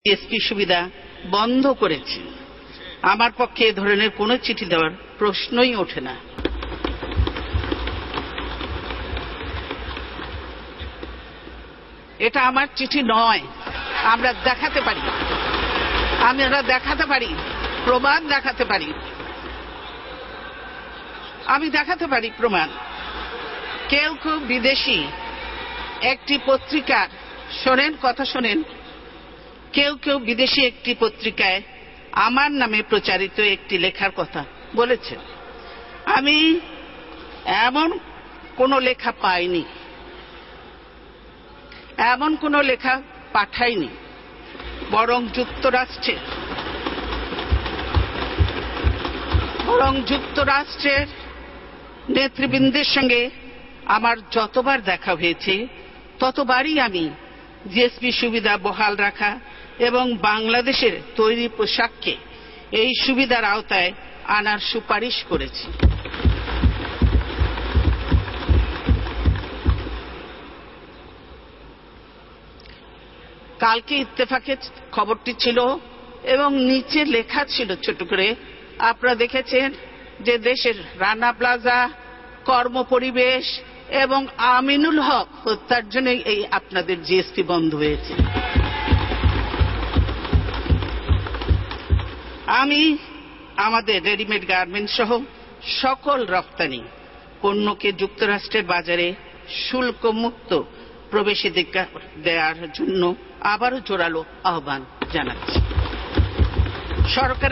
GSP সুবিধা বন্ধ করেছে। আমার পক্ষে এ ধরনের কোনো চিঠি দেওয়ার প্রশ্নই ওঠে না। এটা আমার চিঠি নয়। আমরা দেখাতে পারি, প্রমাণ দেখাতে পারি। আমি দেখাতে পারি প্রমাণ। কেউ কেউ বিদেশি একটি পত্রিকার কথা শোনেন, কেউ কেউ বিদেশি একটি পত্রিকায় আমার নামে প্রচারিত একটি লেখার কথা বলেছেন। আমি এমন কোনো লেখা পাইনি, এমন কোনো লেখা পাঠাইনি। বরং যুক্তরাষ্ট্রের নেতৃবৃন্দের সঙ্গে আমার যতবার দেখা হয়েছে ততবারই আমি জিএসপি সুবিধা বহাল রাখা এবং বাংলাদেশের তৈরি পোশাককে এই সুবিধার আওতায় আনার সুপারিশ করেছি। কালকে ইত্তেফাকে খবরটি ছিল এবং নিচে লেখা ছিল ছোট করে, আপনারা দেখেছেন যে দেশের রানা প্লাজা, কর্মপরিবেশ এবং আমিনুল হক হত্যার জন্য এই আপনাদের জিএসপি বন্ধ হয়েছে। আমি আমাদের রেডিমেড গার্মেন্টস সহ সকল রপ্তানি পণ্যকে যুক্তরাষ্ট্রের বাজারে শুল্ক মুক্ত প্রবেশাধিকার দেওয়ার জন্য আবারও জোরালো আহ্বান জানাচ্ছি। সরকারের